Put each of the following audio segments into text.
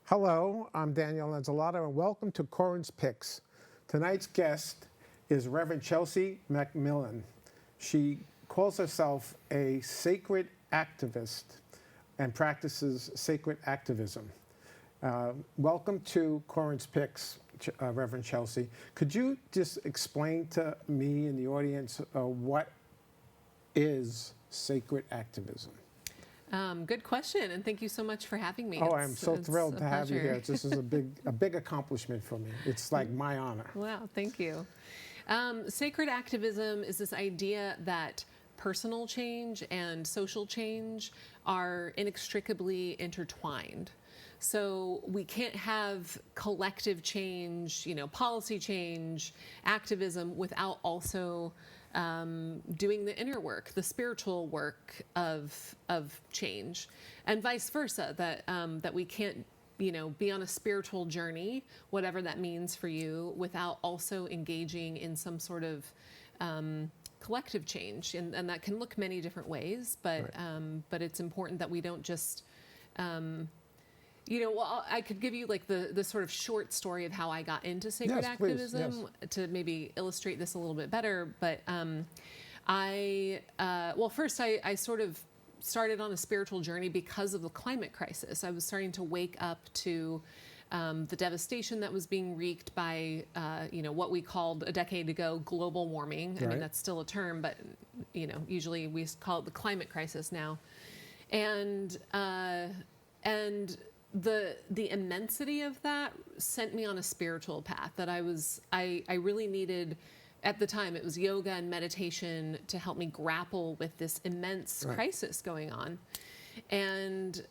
Hello, I'm Daniel Lanzilotta, and welcome to Corinne's Picks. Tonight's guest is Reverend Chelsea MacMillan. She calls herself a sacred activist and practices sacred activism. Welcome to Corinne's Picks, Reverend Chelsea. Could you just explain to me and the audience what is sacred activism? Good question, and thank you so much for having me. Oh, I'm so thrilled to have you here. This is a big accomplishment for me. It's like my honor. Wow, thank you. Sacred activism is this idea that personal change and social change are inextricably intertwined. So we can't have collective change, policy change, activism without also doing the inner work, the spiritual work of change, and vice versa. That we can't, be on a spiritual journey, whatever that means for you, without also engaging in some sort of collective change, and that can look many different ways. But right. But it's important that we don't just. I could give you like the sort of short story of how I got into sacred activism to maybe illustrate this a little bit better. But first I sort of started on a spiritual journey because of the climate crisis. I was starting to wake up to the devastation that was being wreaked by, what we called a decade ago global warming. Right. I mean, that's still a term, but, usually we call it the climate crisis now. And the immensity of that sent me on a spiritual path that I really needed. At the time, it was yoga and meditation to help me grapple with this immense crisis going on. And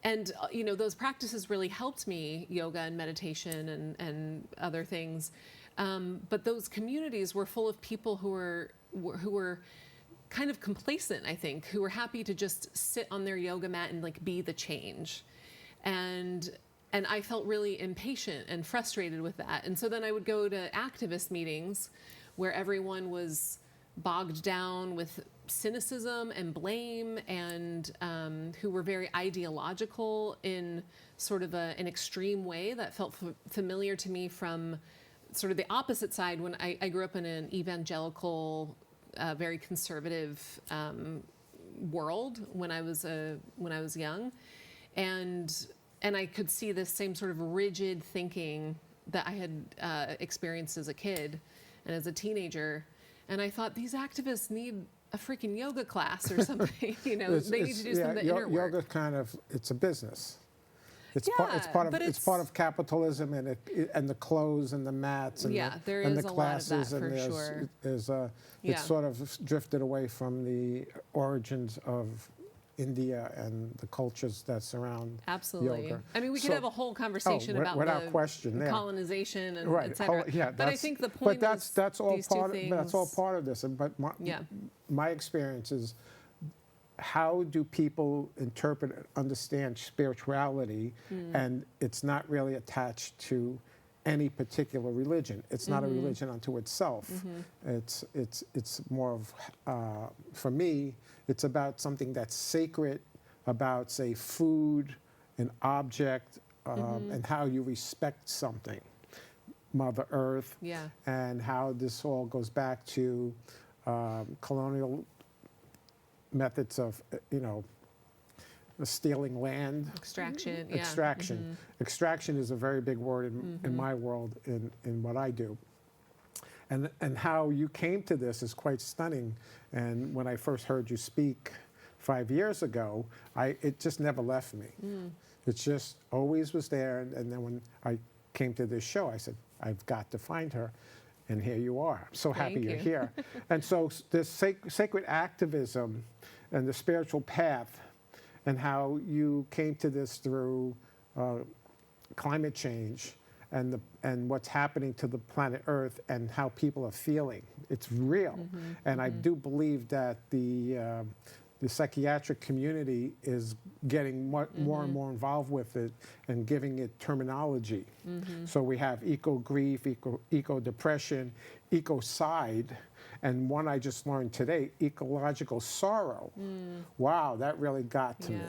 those practices really helped me, yoga and meditation and other things. But those communities were full of people who were kind of complacent, I think, who were happy to just sit on their yoga mat and like be the change. And I felt really impatient and frustrated with that. And so then I would go to activist meetings where everyone was bogged down with cynicism and blame, and who were very ideological in sort of an extreme way that felt familiar to me from sort of the opposite side when I grew up in an evangelical, very conservative world when I was young, and I could see this same sort of rigid thinking that I had experienced as a kid and as a teenager, and I thought these activists need a freaking yoga class or something. They need to do some of the inner work. Yoga it's a business. It's part of capitalism, and the clothes and the mats and the classes, and it's sort of drifted away from the origins of India and the cultures that surround yoga. I mean, we could have a whole conversation about colonization and et cetera. But I think the point is that's all part of this. But my experience is, how do people interpret and understand spirituality? And it's not really attached to any particular religion. It's not a religion unto itself. It's more of, for me, it's about something that's sacred, about, say, food, an object, and how you respect something, Mother Earth, and how this all goes back to colonial methods of, stealing land. Extraction. Extraction is a very big word in my world, in what I do. And how you came to this is quite stunning. And when I first heard you speak 5 years ago, it just never left me. It just always was there. And then when I came to this show, I said, I've got to find her. And here you are. I'm so happy you're here. And so this sacred activism and the spiritual path, and how you came to this through climate change and what's happening to the planet Earth and how people are feeling. It's real. And I do believe that the psychiatric community is getting more and more involved with it and giving it terminology. So we have eco-grief, eco-depression, ecocide, and one I just learned today, ecological sorrow. Wow, that really got to me.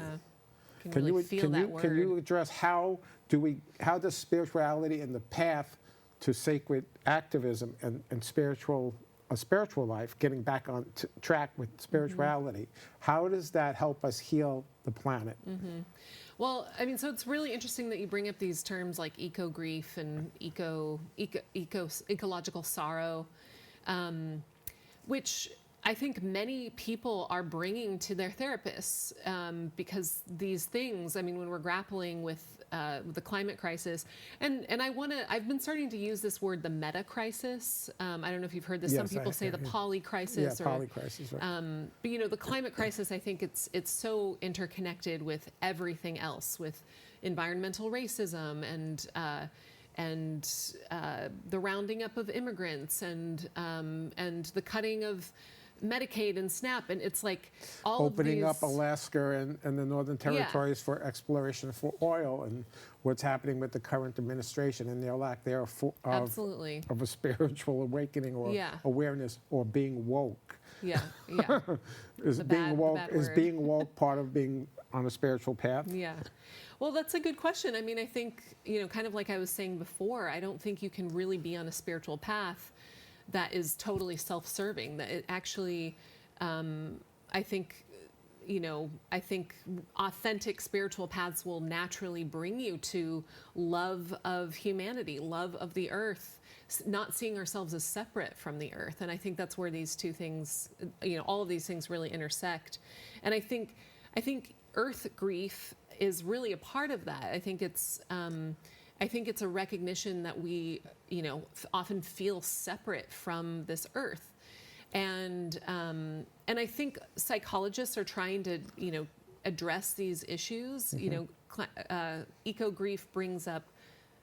can really feel that word. Can you address how does spirituality and the path to sacred activism and a spiritual life, getting back on track with spirituality, how does that help us heal the planet? Well, I mean, so it's really interesting that you bring up these terms like eco-grief and ecological sorrow, which I think many people are bringing to their therapists, because these things, I mean, when we're grappling with the climate crisis, and I've been starting to use this word, the meta crisis. I don't know if you've heard this. Yes, Some people say the poly crisis. Yeah, poly crisis. Right. But you know, the climate crisis, I think it's so interconnected with everything else, with environmental racism and the rounding up of immigrants and the cutting of Medicaid and SNAP, and it's like all opening of these... up Alaska and the Northern Territories for exploration for oil, and what's happening with the current administration and their lack Absolutely. of a spiritual awakening or awareness or being woke. Yeah. Is being woke part of being on a spiritual path? Yeah. Well, that's a good question. I mean, I think, you know, kind of like I was saying before, I don't think you can really be on a spiritual path that is totally self-serving, that it actually, I think authentic spiritual paths will naturally bring you to love of humanity, love of the earth, not seeing ourselves as separate from the earth. And I think that's where these two things, you know, all of these things really intersect. And I think earth grief is really a part of that. I think it's a recognition that we, you know, often feel separate from this earth. And I think psychologists are trying to, you know, address these issues. You know, eco-grief brings up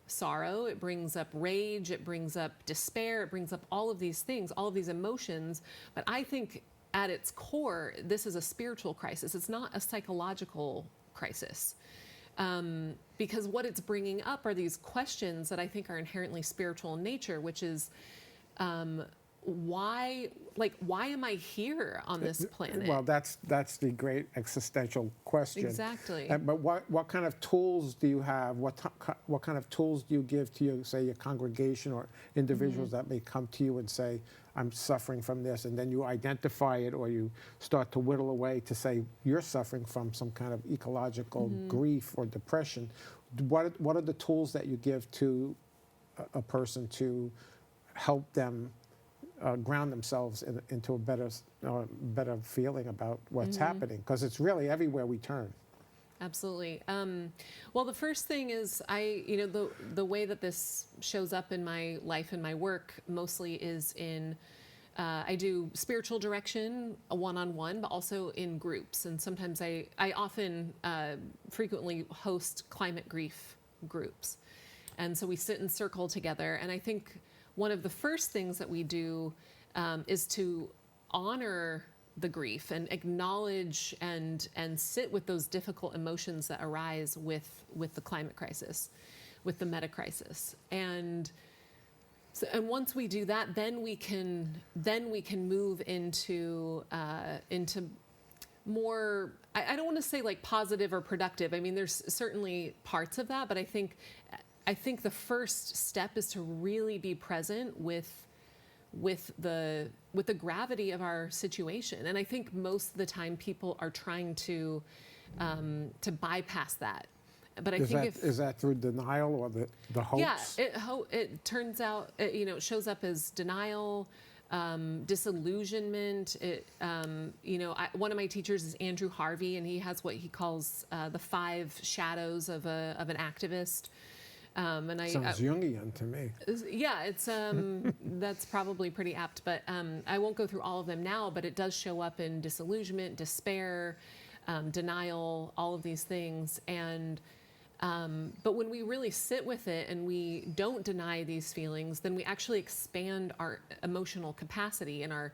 sorrow, it brings up rage, it brings up despair, it brings up all of these things, all of these emotions. But I think at its core, this is a spiritual crisis. It's not a psychological crisis. Because what it's bringing up are these questions that I think are inherently spiritual in nature, which is, why am I here on this planet? Well, that's the great existential question. Exactly. But what kind of tools do you have? What kind of tools do you give to your congregation or individuals that may come to you and say, I'm suffering from this, and then you identify it, or you start to whittle away to say you're suffering from some kind of ecological grief or depression. What are the tools that you give to a person to help them ground themselves into a better feeling about what's happening? Because it's really everywhere we turn. Absolutely. Well, the first thing is the way that this shows up in my life and my work mostly is in, I do spiritual direction, a one-on-one, but also in groups. And sometimes I often frequently host climate grief groups. And so we sit in circle together. And I think one of the first things that we do is to honor the grief and acknowledge and sit with those difficult emotions that arise with the climate crisis, with the meta crisis. And once we do that, then we can move into more, I don't want to say like positive or productive. I mean, there's certainly parts of that, but I think the first step is to really be present with the gravity of our situation. And I think most of the time people are trying to bypass that. But I think is that through denial or the hopes? Yeah, it turns out it shows up as denial, disillusionment. One of my teachers is Andrew Harvey, and he has what he calls the 5 shadows of an activist. Sounds Jungian to me. Yeah, it's that's probably pretty apt, but I won't go through all of them now, but it does show up in disillusionment, despair, denial, all of these things. And but when we really sit with it and we don't deny these feelings, then we actually expand our emotional capacity and our,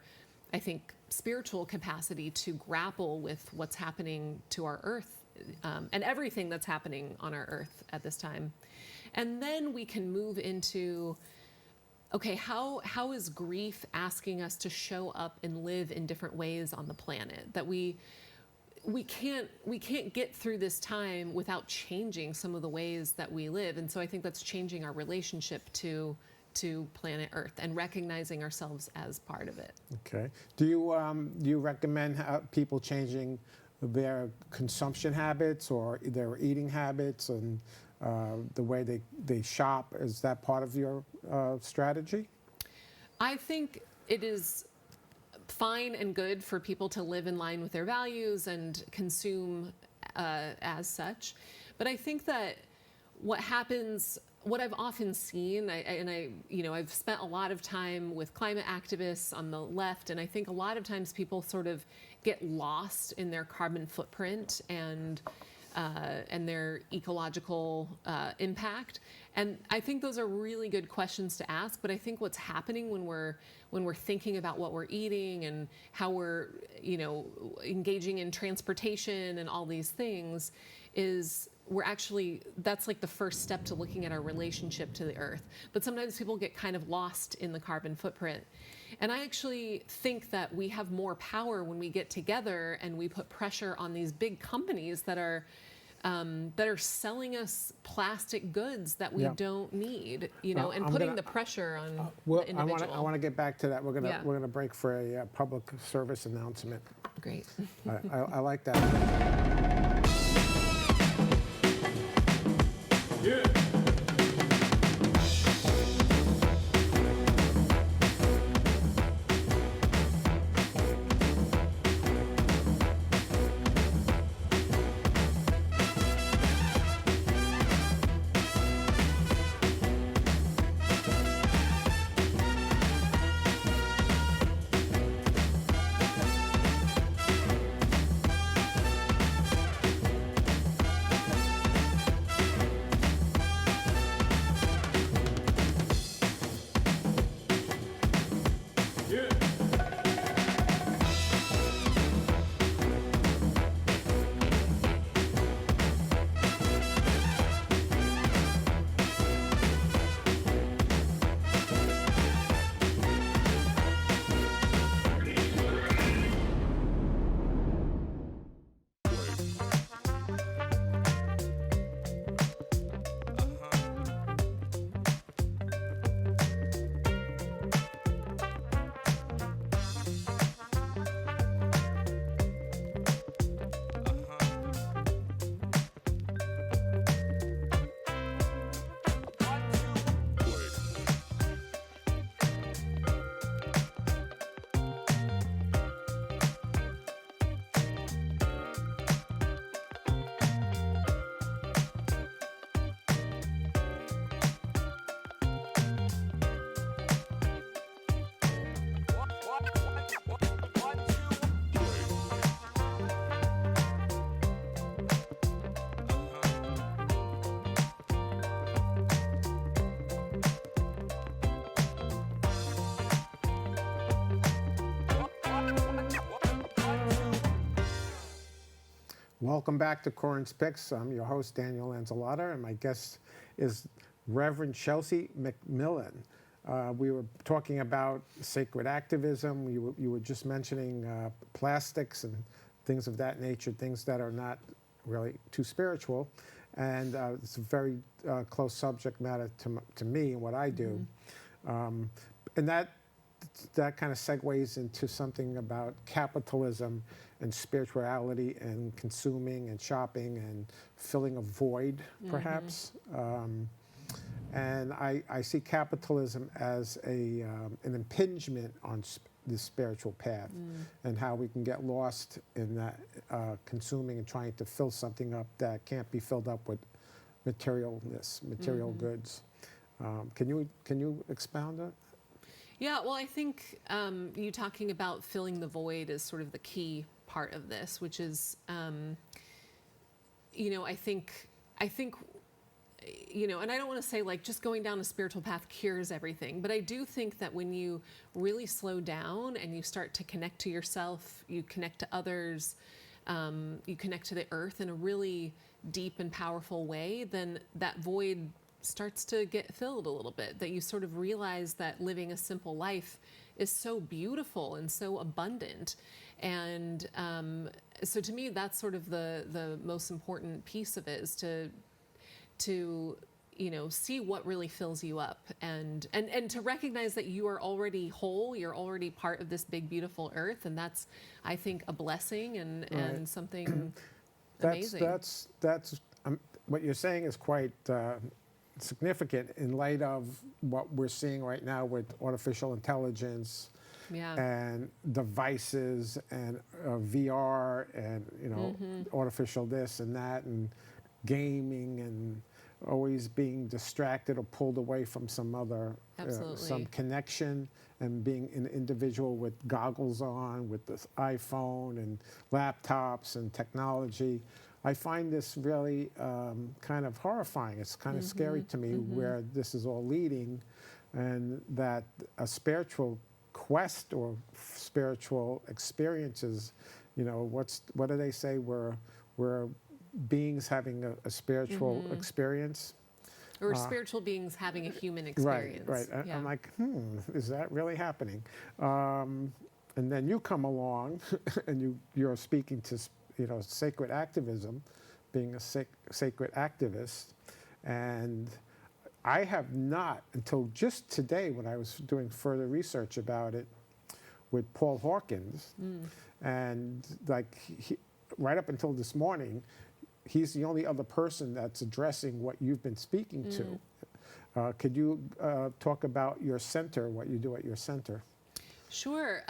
I think, spiritual capacity to grapple with what's happening to our earth and everything that's happening on our earth at this time. And then we can move into, okay, how is grief asking us to show up and live in different ways on the planet? That we, we can't get through this time without changing some of the ways that we live. And so I think that's changing our relationship to planet Earth and recognizing ourselves as part of it. Okay. Do you recommend people changing their consumption habits or their eating habits and the way they shop? Is that part of your strategy? I think it is fine and good for people to live in line with their values and consume as such. But I think that what I've often seen, I've spent a lot of time with climate activists on the left, and I think a lot of times people sort of get lost in their carbon footprint and their ecological impact. And I think those are really good questions to ask. But I think what's happening when we're thinking about what we're eating and how we're engaging in transportation and all these things is that's like the first step to looking at our relationship to the earth. But sometimes people get kind of lost in the carbon footprint. And I actually think that we have more power when we get together and we put pressure on these big companies that are selling us plastic goods that we don't need, and putting the pressure on the individual. I want to get back to that. We're Yeah. gonna break for a public service announcement. Great. I like that. Welcome back to Corinne's Picks. I'm your host, Daniel Lanzilotta, and my guest is Reverend Chelsea MacMillan. We were talking about sacred activism. You were just mentioning plastics and things of that nature, things that are not really too spiritual. And it's a very close subject matter to me and what I do. And that kind of segues into something about capitalism and spirituality and consuming and shopping and filling a void, perhaps. And I see capitalism as an impingement on the spiritual path and how we can get lost in that consuming and trying to fill something up that can't be filled up with material goods. Can you expound on that? Yeah, well, I think you talking about filling the void is sort of the key part of this, which is, I think, and I don't want to say like just going down a spiritual path cures everything, but I do think that when you really slow down and you start to connect to yourself, you connect to others, you connect to the earth in a really deep and powerful way, then that void starts to get filled a little bit, that you sort of realize that living a simple life is so beautiful and so abundant. And so to me, that's sort of the most important piece of it, is to see what really fills you up, and to recognize that you are already whole, you're already part of this big, beautiful earth. And that's, I think, a blessing and something amazing. That's what you're saying is quite significant in light of what we're seeing right now with artificial intelligence. Yeah. And devices and VR and artificial this and that and gaming and always being distracted or pulled away from some other some connection, and being an individual with goggles on with this iPhone and laptops and technology. I find this really kind of horrifying. It's kind of scary to me where this is all leading, and that a spiritual quest or spiritual experiences, what do they say? We're beings having a spiritual experience. Or spiritual beings having a human experience. Right. Yeah. I'm like, is that really happening? And then you come along, and you're speaking to sacred activism, being a sacred activist, and I have not, until just today when I was doing further research about it with Paul Hawkins, and right up until this morning, he's the only other person that's addressing what you've been speaking to. Could you talk about your center, what you do at your center? Sure.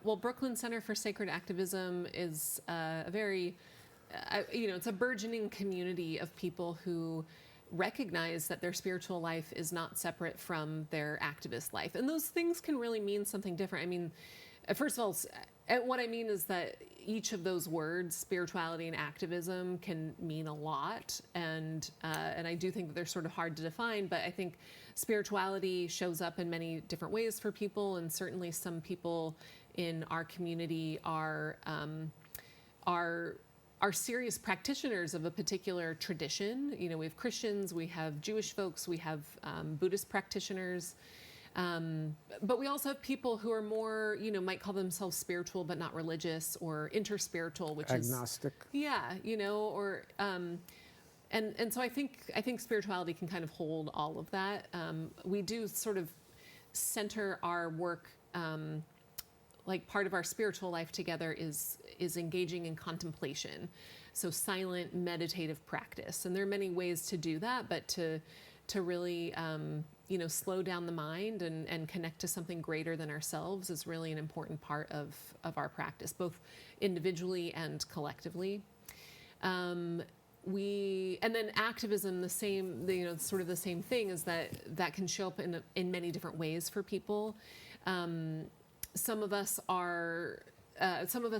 Well, Brooklyn Center for Sacred Activism is a very, it's a burgeoning community of people who recognize that their spiritual life is not separate from their activist life. And those things can really mean something different. I mean, first of all, what I mean is that each of those words, spirituality and activism, can mean a lot. And I do think that they're sort of hard to define, but I think spirituality shows up in many different ways for people. And certainly some people in our community are serious practitioners of a particular tradition. We have Christians, we have Jewish folks, we have Buddhist practitioners. But we also have people who are more, might call themselves spiritual but not religious, or interspiritual, which agnostic. Or and so I think spirituality can kind of hold all of that. We do sort of center our work, like part of our spiritual life together is engaging in contemplation, so silent meditative practice. And there are many ways to do that, but to really slow down the mind and connect to something greater than ourselves is really an important part of our practice, both individually and collectively. And then activism, the same, sort of the same thing, is that can show up in many different ways for people. Some of us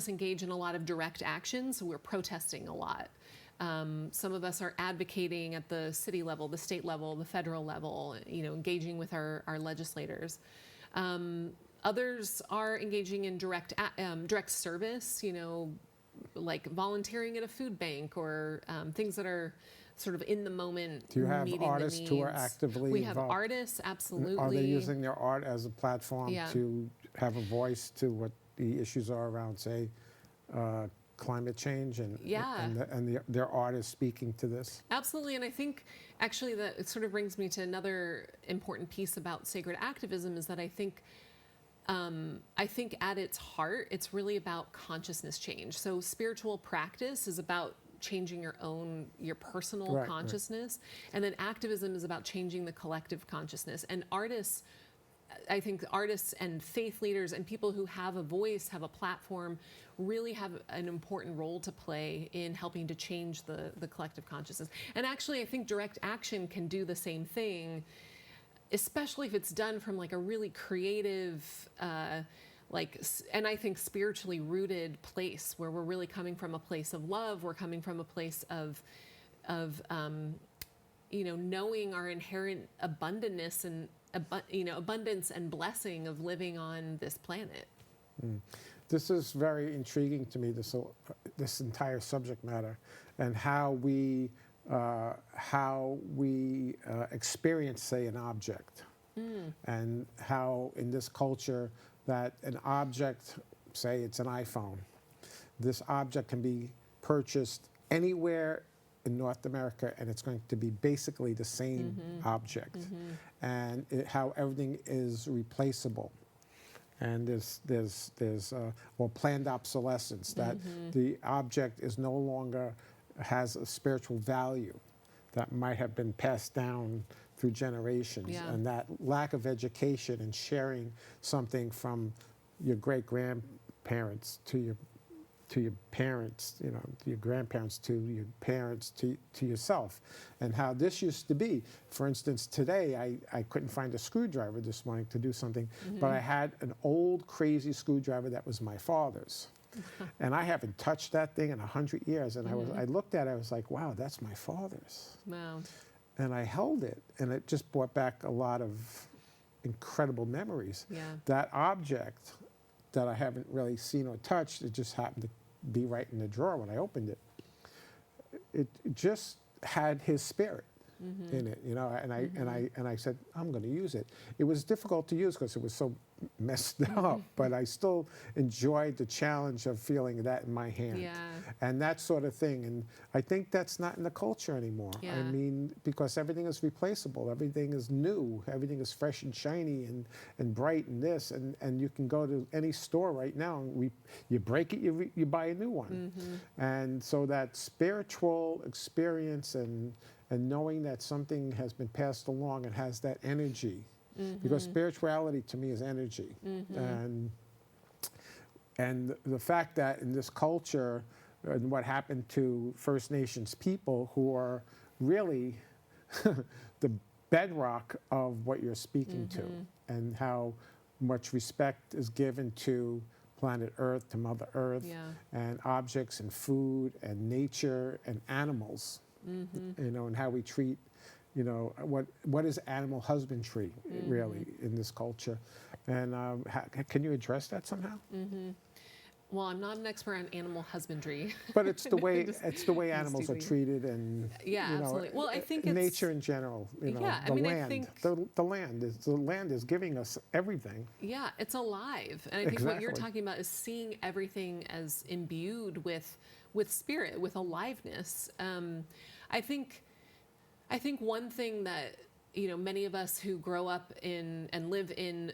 engage in a lot of direct action, so we're protesting a lot. Some of us are advocating at the city level, the state level, the federal level, engaging with our legislators. Others are engaging in direct service, like volunteering at a food bank, or things that are sort of in the moment. Do you have artists who are actively We have involved? Artists, absolutely. Are they using their art as a platform to have a voice to what the issues are around, say, climate change, and their art is speaking to this? Absolutely. And I think actually that it sort of brings me to another important piece about sacred activism, is that I think at its heart, it's really about consciousness change. So spiritual practice is about changing your personal consciousness. And then activism is about changing the collective consciousness. And I think artists and faith leaders and people who have a voice, have a platform, really have an important role to play in helping to change the collective consciousness. And actually, I think direct action can do the same thing, especially if it's done from like a really creative, and I think spiritually rooted place, where we're really coming from a place of love. We're coming from a place of knowing our inherent abundance and blessing of living on this planet. This is very intriguing to me, this entire subject matter, and how we experience, say, an object, and how in this culture that an object, say it's an iPhone, this object can be purchased anywhere in North America, and it's going to be basically the same object, and how everything is replaceable. And there's planned obsolescence, that the object is no longer has a spiritual value that might have been passed down through generations, and that lack of education and sharing something from your great-grandparents to your parents, to your grandparents, to your parents, to yourself, and how this used to be. For instance, today I couldn't find a screwdriver this morning to do something, but I had an old crazy screwdriver that was my father's. And I haven't touched that thing in 100 years. And I looked at it, I was like, wow, that's my father's. Wow. And I held it, and it just brought back a lot of incredible memories. Yeah. That object that I haven't really seen or touched, it just happened to be right in the drawer when I opened it. It just had his spirit in it, and I said, I'm going to use it. It was difficult to use because it was so messed up, but I still enjoyed the challenge of feeling that in my hand. Yeah. And that sort of thing. And I think that's not in the culture anymore. Yeah. I mean, because everything is replaceable, everything is new, everything is fresh and shiny and bright and this, and you can go to any store right now, and you break it, you buy a new one. And so that spiritual experience and knowing that something has been passed along and has that energy, because spirituality to me is energy. And the fact that in this culture, and what happened to First Nations people, who are really the bedrock of what you're speaking to, and how much respect is given to planet Earth, to Mother Earth, and objects and food and nature and animals, and how we treat, what is animal husbandry really in this culture. And can you address that somehow? Well, I'm not an expert on animal husbandry. But it's the way animals are treated, and absolutely. Well, I think it's nature in general. I the mean, land. I think the land is giving us everything. Yeah, it's alive, and I think what you're talking about is seeing everything as imbued with spirit, with aliveness. I think one thing that many of us who grow up in and live in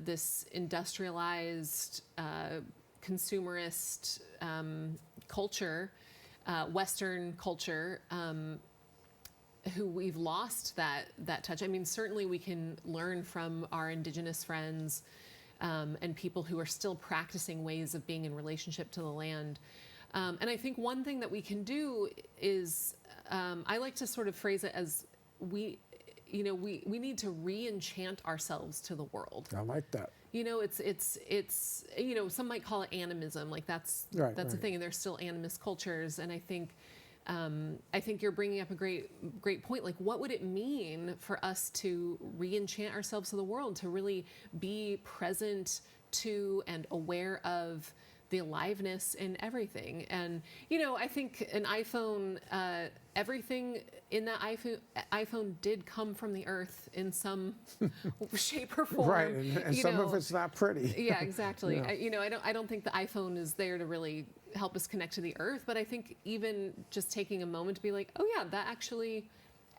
this industrialized, consumerist culture, Western culture, who we've lost that touch. I mean, certainly we can learn from our indigenous friends and people who are still practicing ways of being in relationship to the land. And I think one thing that we can do is, I like to sort of phrase it as we need to re-enchant ourselves to the world. I like that. It's some might call it animism, like that's a thing, and there's still animist cultures. And I think you're bringing up a great point. Like, what would it mean for us to re-enchant ourselves to the world, to really be present to and aware of the aliveness in everything? And I think an iPhone, everything in that iPhone did come from the earth in some shape or form. Right, and some of it's not pretty. Yeah, exactly. I don't think the iPhone is there to really help us connect to the earth, but I think even just taking a moment to be like, oh yeah, that actually,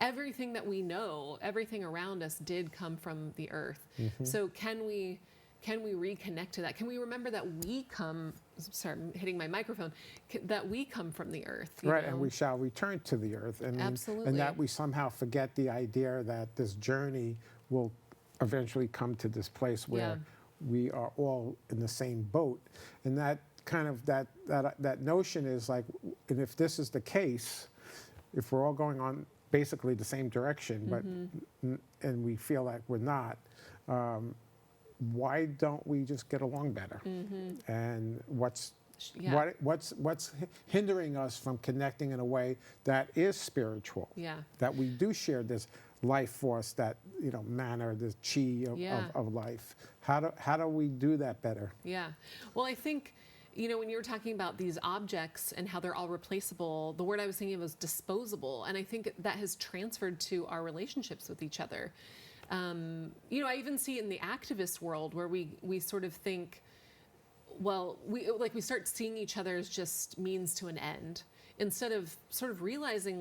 everything that we know, everything around us did come from the earth. So can we reconnect to that? Can we remember that we come, sorry, I'm hitting my microphone, that we come from the earth? Right, and we shall return to the earth. Absolutely. And that we somehow forget the idea that this journey will eventually come to this place where we are all in the same boat. And that kind of, that notion is like, and if this is the case, if we're all going on basically the same direction, but and we feel like we're not, why don't we just get along better? And what's hindering us from connecting in a way that is spiritual? That we do share this life force, that manner, the chi of life. How do we do that better? Yeah. Well, I think when you were talking about these objects and how they're all replaceable, the word I was thinking of was disposable, and I think that has transferred to our relationships with each other. I even see it in the activist world, where we sort of think, well, we start seeing each other as just means to an end, instead of sort of realizing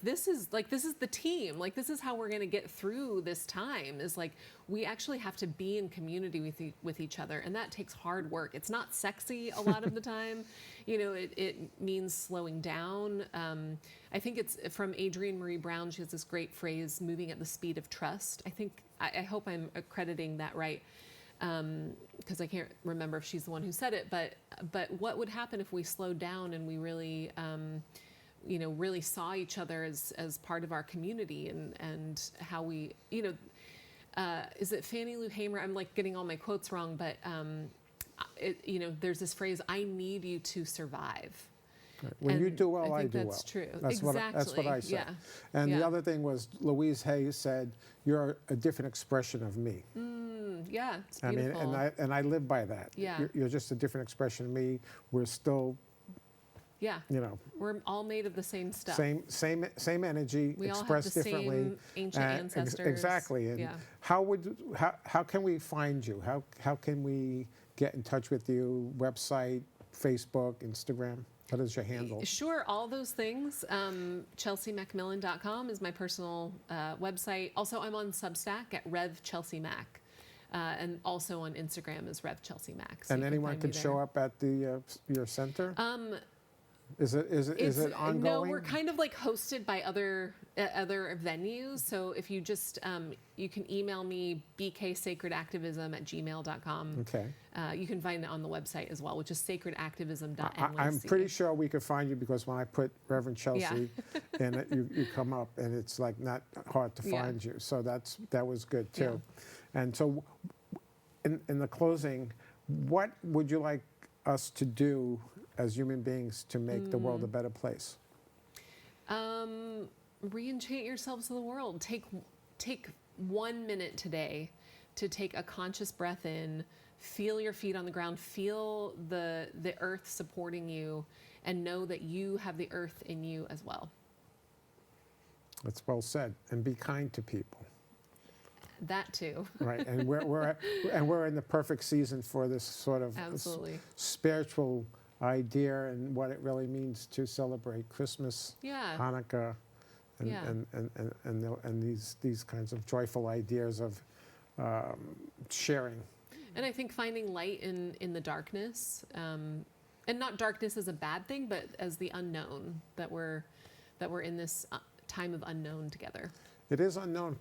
this is the team. Like, this is how we're going to get through this time, is like, we actually have to be in community with each other. And that takes hard work. It's not sexy a lot of the time. You know, it means slowing down. I think it's from Adrienne Marie Brown. She has this great phrase, moving at the speed of trust. I hope I'm accrediting that right. Because I can't remember if she's the one who said it, but what would happen if we slowed down and we really, really saw each other as part of our community, and how we, is it Fannie Lou Hamer? I'm like getting all my quotes wrong, but there's this phrase, "I need you to survive." When you do well, I I think do well. that's true. That's what I said. Yeah. And Yeah. the other thing was, Louise Hay said, "You're a different expression of me." Yeah, it's I mean, beautiful. and I live by that. Yeah. You're just a different expression of me. We're still, yeah, we're all made of the same stuff. same energy, We all have expressed the differently. same ancient ancestors. Exactly. And Yeah. how can we find you? How can we get in touch with you? Website, Facebook, Instagram. What is your handle? Sure, all those things. ChelseaMacMillan.com is my personal website. Also, I'm on Substack at Rev Chelsea Mac, and also on Instagram as Rev Chelsea Mac. So And you anyone find can me there. show up at the your center. Is it ongoing? No, we're kind of like hosted by other venues. So if you just you can email me bksacredactivism@gmail.com. Okay. You can find it on the website as well, which is sacredactivism.nyc. I'm pretty sure we could find you, because when I put Reverend Chelsea in it, you come up, and it's like not hard to Yeah. find you. So that was good too. And so, in the closing, what would you like us to do as human beings to make the world a better place? Re-enchant yourselves to the world. Take 1 minute today to take a conscious breath in, feel your feet on the ground, feel the earth supporting you, and know that you have the earth in you as well. That's well said. And be kind to people. That too. Right. And we're in the perfect season for this sort of Absolutely. spiritual idea, and what it really means to celebrate Christmas, Yeah. Hanukkah, and, Yeah. and these kinds of joyful ideas of sharing. And I think finding light in the darkness, and not darkness as a bad thing, but as the unknown, that we're in this time of unknown together. It is unknown,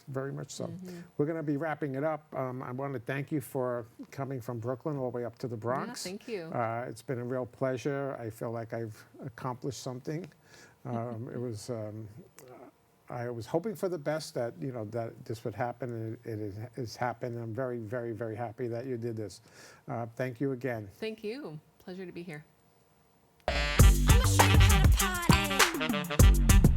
very much so. We're going to be wrapping it up. I want to thank you for coming from Brooklyn all the way up to the Bronx. Yeah, thank you. It's been a real pleasure. I feel like I've accomplished something. It was. I was hoping for the best, that that this would happen, and it has happened. I'm very, very, very happy that you did this. Thank you again. Thank you. Pleasure to be here. I'ma show you how to party.